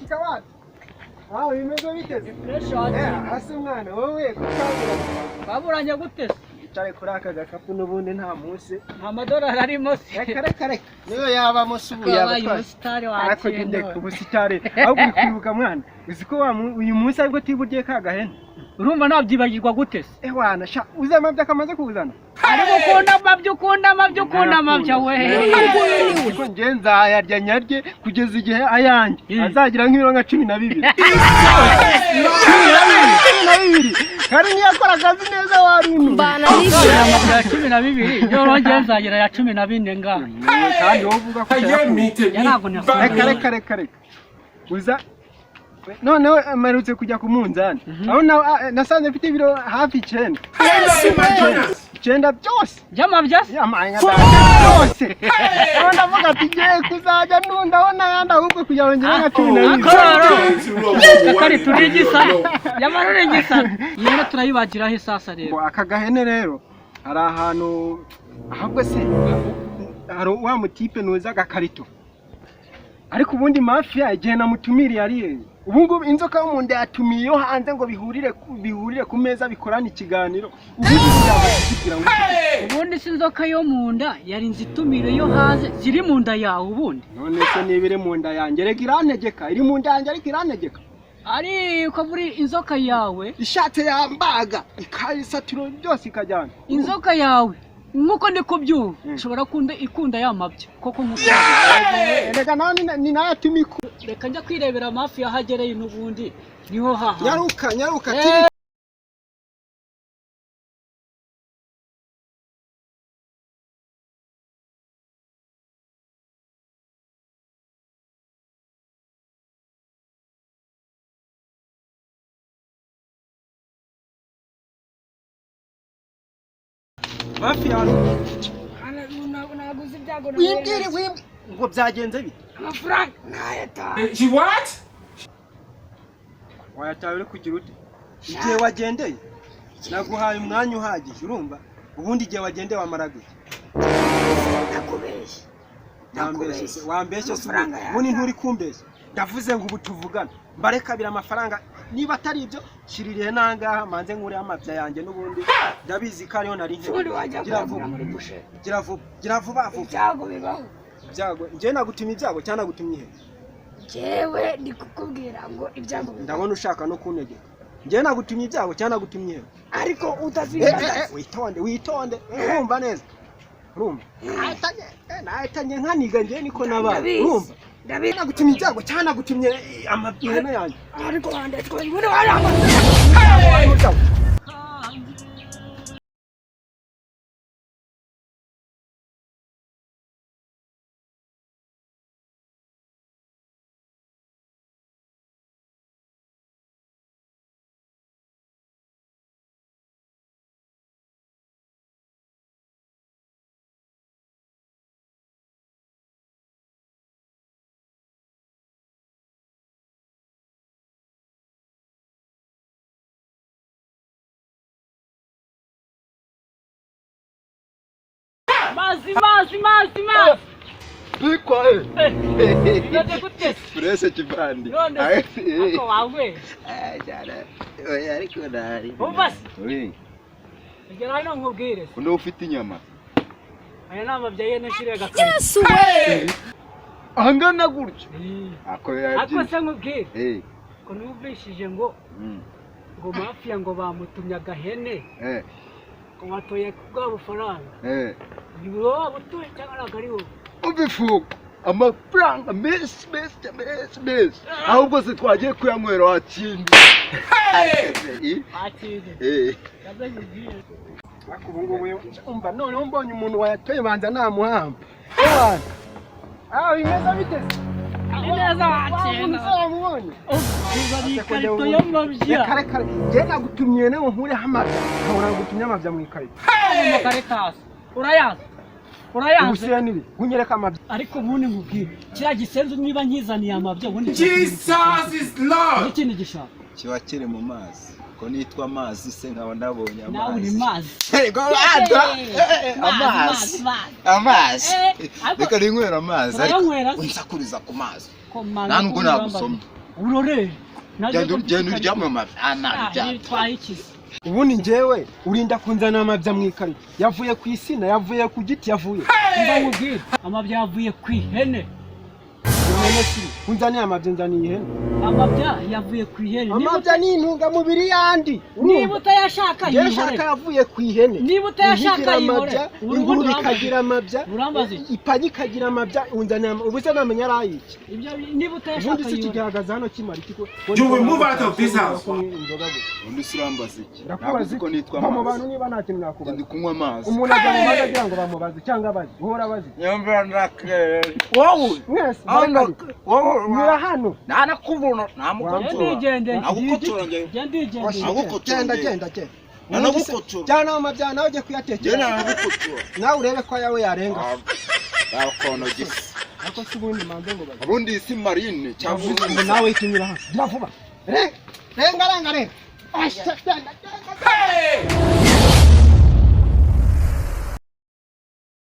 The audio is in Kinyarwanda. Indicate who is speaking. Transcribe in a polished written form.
Speaker 1: kabati. Bimeze biteze. Hasi umwana wowe kutabura.
Speaker 2: Baburanye gute?
Speaker 1: Cyari kuri aka gakapu n'ubundi nta munsi.
Speaker 2: Nta madolari arimo se.
Speaker 1: Kare. Niyo yaba musubuye
Speaker 2: abasitari
Speaker 1: wacu. Akogende ku busitari. Ahubwo kwibuka mwana. Uzi ko uyu munsi ariko tiburye kagahene.
Speaker 2: Urumva nabyibagirwa gute se?
Speaker 1: Wana sha uzama byakamaze kuzana.
Speaker 2: Ariko ukunda amabyo we.
Speaker 1: Ko ngenza yarya nyarye kugeza igihe ayanjye azagira nk'ibiro nka 12. 12. Kari niyakora akazi neza warinu.
Speaker 2: Bana nibira amabya 12. Yo ronge nzagira ya 14 nga.
Speaker 1: Kandi wovuga ko
Speaker 2: yarago ne.
Speaker 1: Kare. Uza none marutse kujya ku munzani. Aho nasanze mfite ibiro hafi 9. 9 byose.
Speaker 2: Jamabya?
Speaker 1: Yamanga byose. Aho ndavuga ati ngiye kuzajya nundaho nayanda ahubwo kujya wongera nka 12.
Speaker 2: Kari turigisa. Yamarure ngisa. Yero turayibagira he sasa rero.
Speaker 1: Aka gahene rero ari ahantu ahubwo se hari wa mutipe nuza gakarito. Ariko ubundi mafia igihe namutumiriye ari ubungu inzoka yo munda yatumiyo hanze ngo bihurire ku meza bikorana ikiganiro
Speaker 2: ubundi sinzoka yo munda yari nzitumire yo hanze ziri munda yawe ubundi
Speaker 1: none se nibire munda yanjye rega irantegeka iri munda yanjye ariko irantegeka
Speaker 2: ariko buri inzoka yawe
Speaker 1: ishatse yambaga ikayisatiro byose ikajyana
Speaker 2: inzoka yawe nkuko ndi kubyumva ushobora ikunda yamabyo koko nkuko
Speaker 1: rega nani ni nayatumiko
Speaker 2: reka njya kwirebera amafi yahagereye n'ubundi niho haha
Speaker 1: nyaruka Mafi yaro
Speaker 2: naguze ibyago
Speaker 1: wimbwire ngo byagenze bite
Speaker 2: amafaranga nayata
Speaker 3: what
Speaker 1: wayatawe kugira ute igihe wagendeye naguhaye umwanya uhagije urumva ubundi igihe wagendeye wamaraga
Speaker 2: nakubeshye
Speaker 1: wambeshye ubundi nturi kumbeshye ndavuze ngo ubu tuvugana mbarekabira amafaranga niba atari ibyo shiririye nangaha manze nkure amabya yanjye n'ubundi ndabizi ko ariho nari nke gira vuba
Speaker 2: ibyago bibaho
Speaker 1: ibyago ngiye nagutumye ibyago cyangwa nagutumye ihe
Speaker 2: jewe ndi kukubwira ngo ibyago
Speaker 1: ndabona ushaka no kuntegeka ngiye nagutumye ibyago cyangwa nagutumye ihe
Speaker 2: ariko utazibaza
Speaker 1: witonde urumva neza urumva nahitanye nkaniga ngiye niko nabaye urumva nagutumye ibyago cyangwa nagutumye amabwene yanjye
Speaker 2: ariko wandetswe muri waramba Mazi.
Speaker 1: Bikwa
Speaker 2: None gute?
Speaker 1: Prese kivandi.
Speaker 2: Ako wawe.
Speaker 1: Jana. Oya ariko ndari.
Speaker 2: Ubas.
Speaker 1: Oui.
Speaker 2: Ngera hano nkubwire.
Speaker 1: Uno ufite inyama.
Speaker 2: Aya namabya yene shirega kare.
Speaker 4: Yes we.
Speaker 1: Angana gutyo.
Speaker 2: Ako se nkubwire. Ko numvishije ngo mafia ngo bamutumya agahene. Ko watoye bwa bufaranga. Nibo wabutuye cyangwa nagariho.
Speaker 1: Ubifuka amafaranga mess. Ahubwo se twagiye kuyanywera watindi. Akubungu umva none umbonye umuntu wayatoye banza namuhamba. Imeza bitese.
Speaker 2: Ineza wacyenda. Uzari karito y'amabya.
Speaker 1: Kare. Je nagutumye nawe nkure hamata. Nkora gutumye amabya mu ikarito.
Speaker 2: Mu kare kase. Urayaze.
Speaker 1: Ubusiya nibi. Unyereka amabya.
Speaker 2: Ariko ubundi nkubwire. Kira gisenze niba nkizaniye amabya ubundi.
Speaker 3: Jesus is Lord.
Speaker 2: Ikindi gishaka.
Speaker 5: Kiba kiri mu mazi. Ko nitwa amazi se nkaba ndabonye amazi.
Speaker 2: Nawe uri mazi.
Speaker 5: Go ada. Amazi. Reka rinywera amazi.
Speaker 2: Uranywera.
Speaker 5: Unsakuriza ku mazi.
Speaker 2: Komana.
Speaker 5: Nta nubwo nagusoma.
Speaker 2: urore
Speaker 5: Genda uryame amabya.
Speaker 2: Nitwaye ikizi.
Speaker 1: ubundi njyewe urinda kunzana amabya mu ikarito yavuye ku isina yavuye ku giti yavuye
Speaker 2: Mba nkubwire amabya yavuye ku ihene.
Speaker 1: none si unzaniye amabya nzaniye ihene
Speaker 2: Amabya yavuye ku ihene.
Speaker 1: amabya ni intungamubiri yandi
Speaker 2: Niba utayashaka
Speaker 1: yashaka yavuye ku ihene
Speaker 2: Niba utayashaka yihore.
Speaker 1: inguru ikagira amabya
Speaker 2: Urambaze.
Speaker 1: ipagi ikagira amabya unzaniye ubuse namenya arayiki
Speaker 2: Ibyo niba utayashaka
Speaker 1: ubundi si kigaragaza hano kimara kiko
Speaker 3: You will move out of this house.
Speaker 5: Undi sirambaza iki?
Speaker 1: Ndakubaza
Speaker 5: Ko nitwa
Speaker 1: mu bantu niba nta kintu nakubaza
Speaker 5: Ndi kunywa amazi.
Speaker 1: umuntu ajya mu mazi agira ngo bamubaze cyangwa abazi uhora abazi
Speaker 5: Nyumva ndakere. Wowe.
Speaker 1: mwese
Speaker 5: Wowe.
Speaker 1: nyura hano
Speaker 5: Nanakubona namukotora.
Speaker 2: Ndigendeye.
Speaker 5: Nagukotora njye.
Speaker 1: genda
Speaker 5: Nagukotora.
Speaker 1: jyana mu mabya nawe ujye kuyatekera
Speaker 5: Jye nagukotora.
Speaker 1: nawe urebe ko yawe yarenga
Speaker 5: Bakono gisi.
Speaker 1: ariko si ubundi manze ngo baze
Speaker 5: Abundi isi marine cyangwa
Speaker 1: ngo nawe itunyura hano gira vuba renga
Speaker 3: Hey!